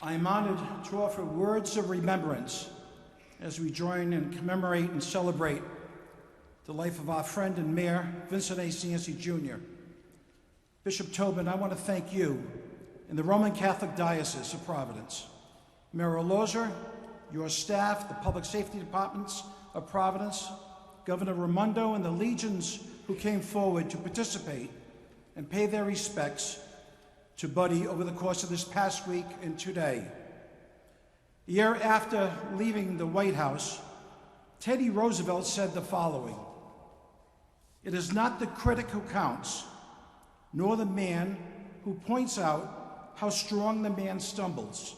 I am honored to offer words of remembrance as we join and commemorate and celebrate the life of our friend and mayor, Vincent A. Cianci, Jr. Bishop Tobin, I want to thank you and the Roman Catholic Diocese of Providence, Mayor Eulogy, your staff, the public safety departments of Providence, Governor Raimondo, and the legions who came forward to participate and pay their respects to Buddy over the course of this past week and today. A year after leaving the White House, Teddy Roosevelt said the following: "It is not the critic who counts, nor the man who points out how strong the man stumbles,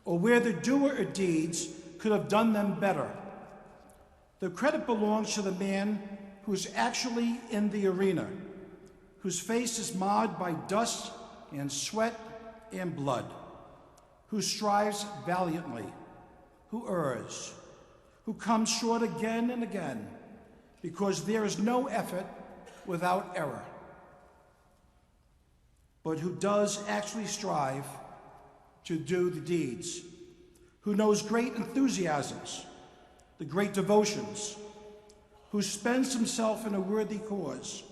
or where the doer of deeds could have done them better. The credit belongs to the man who's actually in the arena, whose face is marred by dust and sweat and blood, who strives valiantly, who errs, who comes short again and again, because there is no effort without error, but who does actually strive to do the deeds, who knows great enthusiasms, the great devotions, who spends himself in a worthy cause,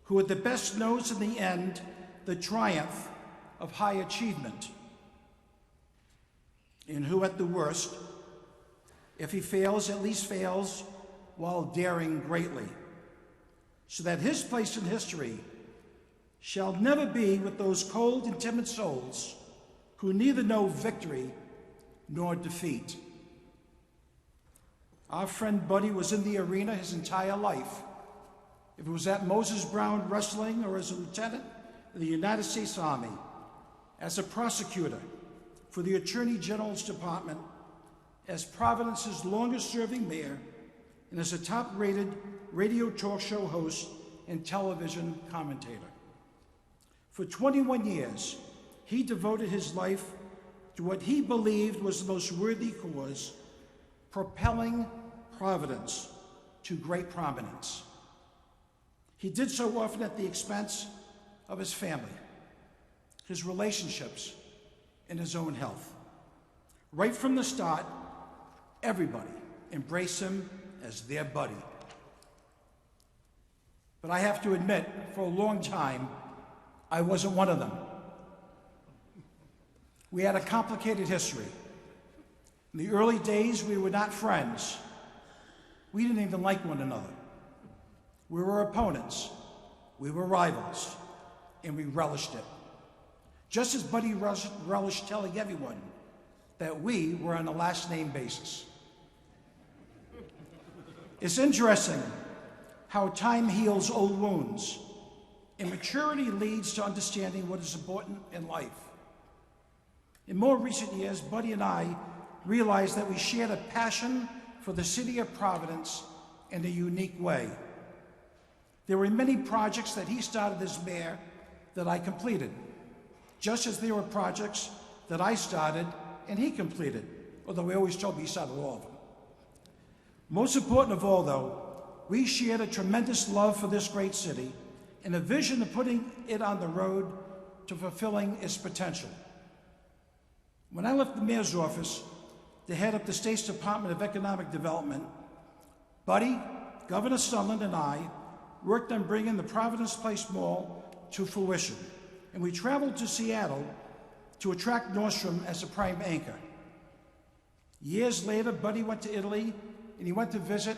who at the best knows in the end the triumph of high achievement, and who at the worst, if he fails, at least fails while daring greatly, so that his place in history shall never be with those cold and timid souls who neither know victory nor defeat." Our friend Buddy was in the arena his entire life. If it was at Moses Brown wrestling or as a lieutenant in the United States Army, as a prosecutor for the Attorney General's Department, as Providence's longest-serving mayor, and as a top-rated radio talk show host and television commentator. For 21 years, he devoted his life to what he believed was the most worthy cause, propelling Providence to great prominence. He did so often at the expense of his family, his relationships, and his own health. Right from the start, everybody embraced him as their buddy. But I have to admit, for a long time, I wasn't one of them. We had a complicated history. In the early days, we were not friends. We didn't even like one another. We were opponents. We were rivals, and we relished it. Just as Buddy relished telling everyone that we were on a last name basis. It's interesting how time heals old wounds, and maturity leads to understanding what is important in life. In more recent years, Buddy and I realized that we shared a passion for the city of Providence in a unique way. There were many projects that he started as mayor that I completed, just as there were projects that I started and he completed, although he always told me he started all of them. Most important of all, though, we shared a tremendous love for this great city and a vision of putting it on the road to fulfilling its potential. When I left the mayor's office to head up the state's Department of Economic Development, Buddy, Governor Sunland, and I worked on bringing the Providence Place Mall to fruition, and we traveled to Seattle to attract Nordstrom as a prime anchor. Years later, Buddy went to Italy, and he went to visit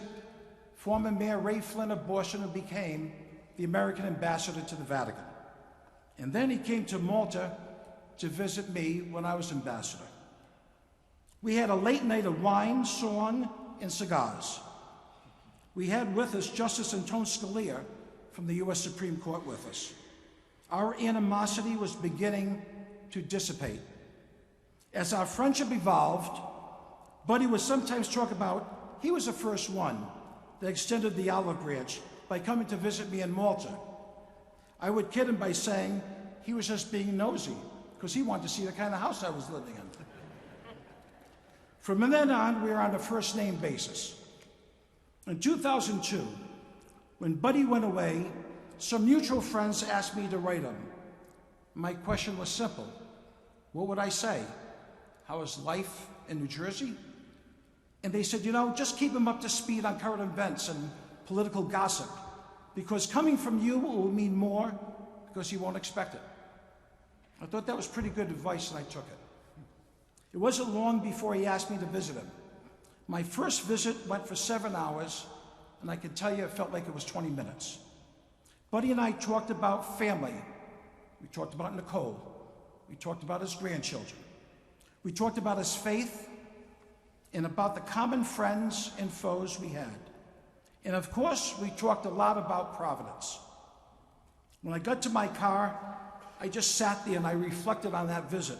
former Mayor Ray Flynn of Boston, who became the American ambassador to the Vatican. And then he came to Malta to visit me when I was ambassador. We had a late night of wine, song, and cigars. We had with us Justice Antonin Scalia from the U.S. Supreme Court with us. Our animosity was beginning to dissipate. As our friendship evolved, Buddy would sometimes talk about he was the first one that extended the olive branch by coming to visit me in Malta. I would kid him by saying he was just being nosy because he wanted to see the kind of house I was living in. From then on, we were on a first name basis. In 2002, when Buddy went away, some mutual friends asked me to write him. My question was simple. What would I say? how is life in New Jersey? And they said, you know, just keep him up to speed on current events and political gossip, because coming from you will mean more because he won't expect it. I thought that was pretty good advice, and I took it. It wasn't long before he asked me to visit him. My first visit went for 7 hours, and I can tell you it felt like it was 20 minutes. Buddy and I talked about family. We talked about Nicole. We talked about his grandchildren. We talked about his faith and about the common friends and foes we had. And of course, we talked a lot about Providence. When I got to my car, I just sat there and I reflected on that visit.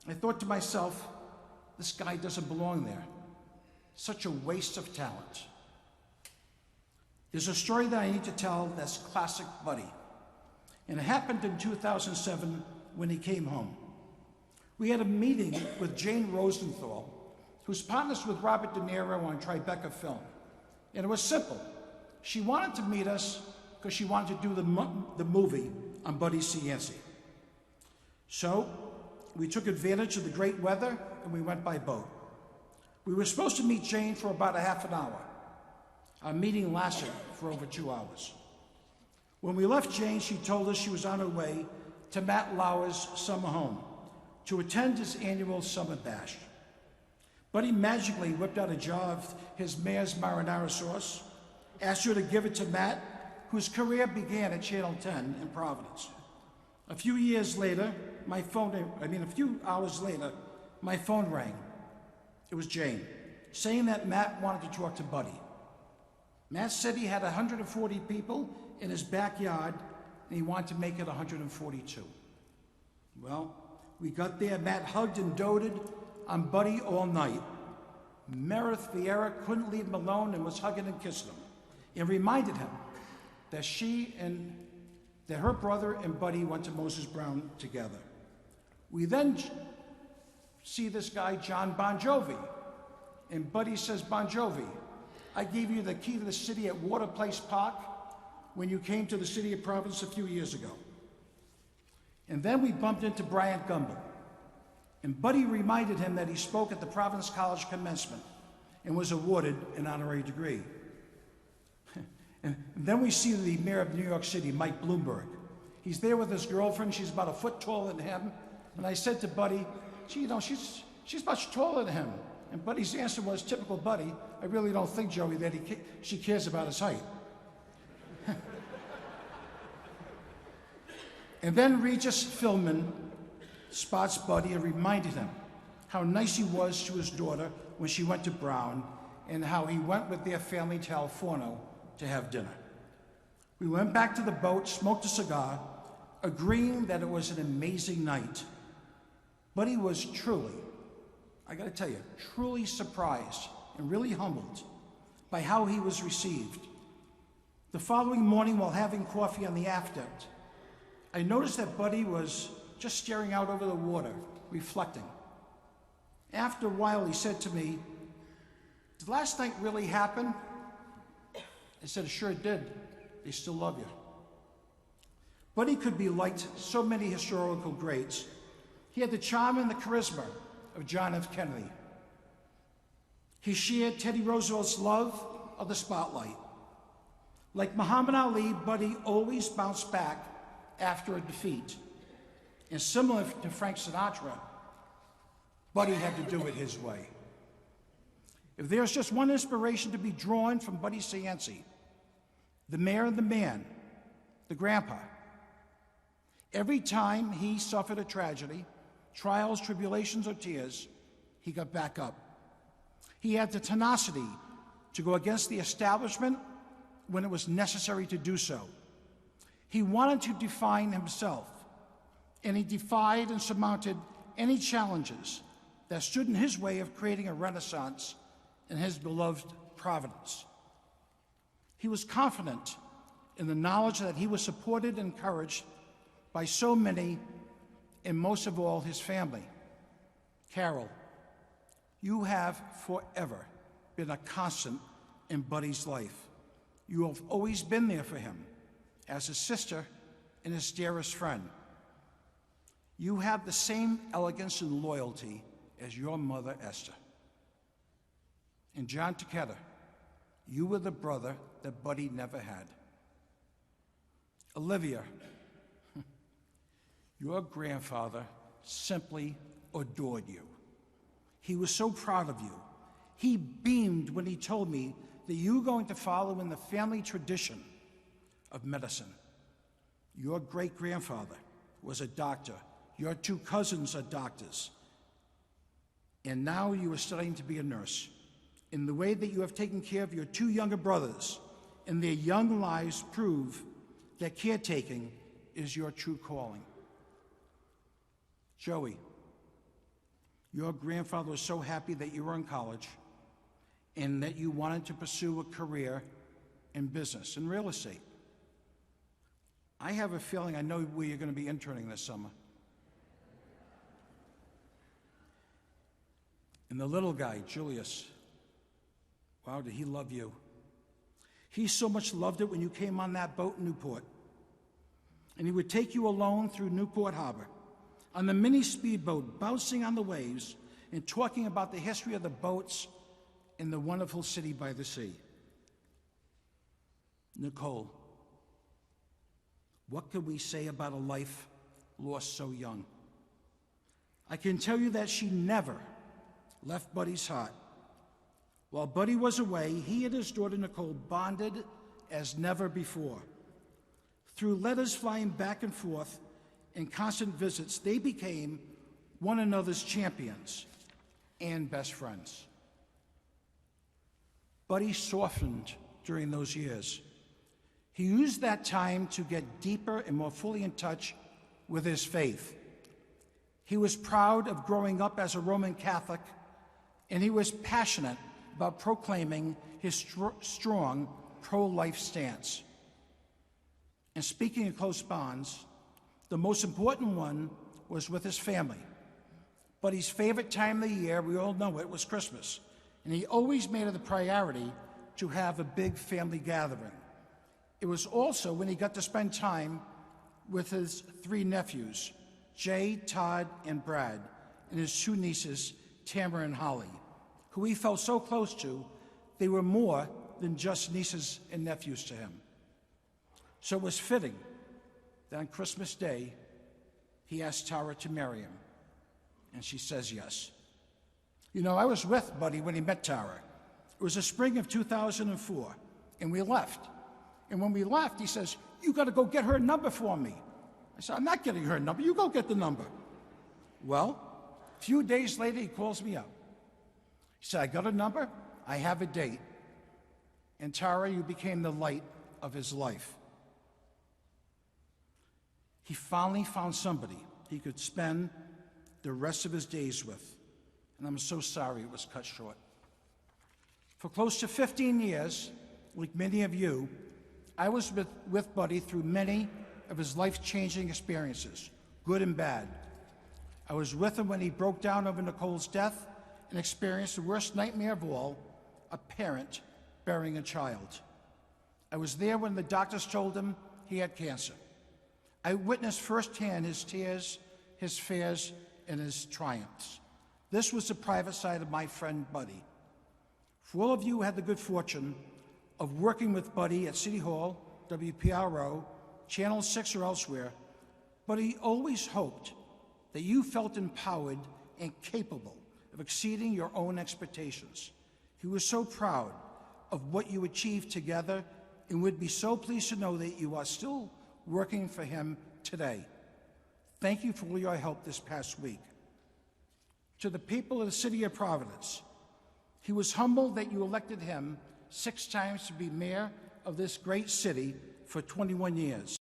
I thought to myself, this guy doesn't belong there. Such a waste of talent. There's a story that I need to tell that's classic Buddy. And it happened in 2007 when he came home. We had a meeting with Jane Rosenthal, who's partners with Robert De Niro on Tribeca Film. And it was simple. She wanted to meet us because she wanted to do the movie on Buddy Cianci. So we took advantage of the great weather and we went by boat. We were supposed to meet Jane for about a half an hour. Our meeting lasted for over 2 hours. When we left Jane, she told us she was on her way to Matt Lauer's summer home to attend his annual summer bash. Buddy magically whipped out a jar of his Mayor's marinara sauce, asked her to give it to Matt, whose career began at Channel 10 in Providence. A few hours later, my phone rang. It was Jane, saying that Matt wanted to talk to Buddy. Matt said he had 140 people in his backyard, and he wanted to make it 142. Well, we got there. Matt hugged and doted on Buddy all night. Meredith Vieira couldn't leave him alone and was hugging and kissing him. It reminded him that her brother and Buddy went to Moses Brown together. We then see this guy, John Bon Jovi. And Buddy says, Bon Jovi, I gave you the key to the city at Water Place Park when you came to the city of Providence a few years ago. And then we bumped into Bryant Gumbel. And Buddy reminded him that he spoke at the Providence College commencement and was awarded an honorary degree. And then we see the mayor of New York City, Mike Bloomberg. He's there with his girlfriend. She's about a foot taller than him. And I said to Buddy, gee, you know, she's much taller than him. And Buddy's answer was, typical Buddy, I really don't think, Joey, that she cares about his height. And then Regis Philbin spots Buddy and reminded him how nice he was to his daughter when she went to Brown and how he went with their family to El Forno to have dinner. We went back to the boat, smoked a cigar, agreeing that it was an amazing night. Buddy was truly, I gotta tell you, truly surprised and really humbled by how he was received. The following morning, while having coffee on the aft deck, I noticed that Buddy was just staring out over the water, reflecting. After a while, he said to me, did last night really happen? I said, it sure did. They still love you. Buddy could be like so many historical greats. He had the charm and the charisma of John F. Kennedy. He shared Teddy Roosevelt's love of the spotlight. Like Muhammad Ali, Buddy always bounced back after a defeat. And similar to Frank Sinatra, Buddy had to do it his way. If there's just one inspiration to be drawn from Buddy Cianci, the mayor and the man, the grandpa, every time he suffered a tragedy, trials, tribulations, or tears, he got back up. He had the tenacity to go against the establishment when it was necessary to do so. He wanted to define himself, and he defied and surmounted any challenges that stood in his way of creating a renaissance in his beloved Providence. He was confident in the knowledge that he was supported and encouraged by so many, and most of all, his family. Carol, you have forever been a constant in Buddy's life. You have always been there for him as his sister and his dearest friend. You have the same elegance and loyalty as your mother, Esther. And John Takeda, you were the brother that Buddy never had. Olivia, your grandfather simply adored you. He was so proud of you. He beamed when he told me that you were going to follow in the family tradition of medicine. Your great-grandfather was a doctor. Your two cousins are doctors. And now you are studying to be a nurse. In the way that you have taken care of your two younger brothers and their young lives prove that caretaking is your true calling. Joey, your grandfather was so happy that you were in college and that you wanted to pursue a career in business, in real estate. I have a feeling I know where you're going to be interning this summer. And the little guy, Julius, wow, did he love you. He so much loved it when you came on that boat in Newport. And he would take you alone through Newport Harbor on the mini speedboat, bouncing on the waves and talking about the history of the boats in the wonderful city by the sea. Nicole, what can we say about a life lost so young? I can tell you that she never left Buddy's heart. While Buddy was away, he and his daughter Nicole bonded as never before. Through letters flying back and forth and constant visits, they became one another's champions and best friends. Buddy softened during those years. He used that time to get deeper and more fully in touch with his faith. He was proud of growing up as a Roman Catholic, and he was passionate about proclaiming his strong pro-life stance. And speaking of close bonds, the most important one was with his family. Buddy's favorite time of the year, we all know it, was Christmas. And he always made it a priority to have a big family gathering. It was also when he got to spend time with his three nephews, Jay, Todd, and Brad, and his two nieces, Tamara and Holly, who he felt so close to, they were more than just nieces and nephews to him. So it was fitting that on Christmas Day, he asked Tara to marry him, and she says yes. You know, I was with Buddy when he met Tara. It was the spring of 2004, and we left. And when we left, he says, "You got to go get her number for me." I said, "I'm not getting her number. You go get the number." Well, a few days later, he calls me up. He said, "I got a number. I have a date. And Tara, you became the light of his life." He finally found somebody he could spend the rest of his days with. And I'm so sorry it was cut short. For close to 15 years, like many of you, I was with Buddy through many of his life-changing experiences, good and bad. I was with him when he broke down over Nicole's death and experienced the worst nightmare of all, a parent burying a child. I was there when the doctors told him he had cancer. I witnessed firsthand his tears, his fears, and his triumphs. This was the private side of my friend Buddy. For all of you who had the good fortune of working with Buddy at City Hall, WPRO, Channel 6 or elsewhere, Buddy always hoped that you felt empowered and capable of exceeding your own expectations. He was so proud of what you achieved together and would be so pleased to know that you are still working for him today. Thank you for all your help this past week. To the people of the city of Providence, he was humbled that you elected him 6 times to be mayor of this great city for 21 years.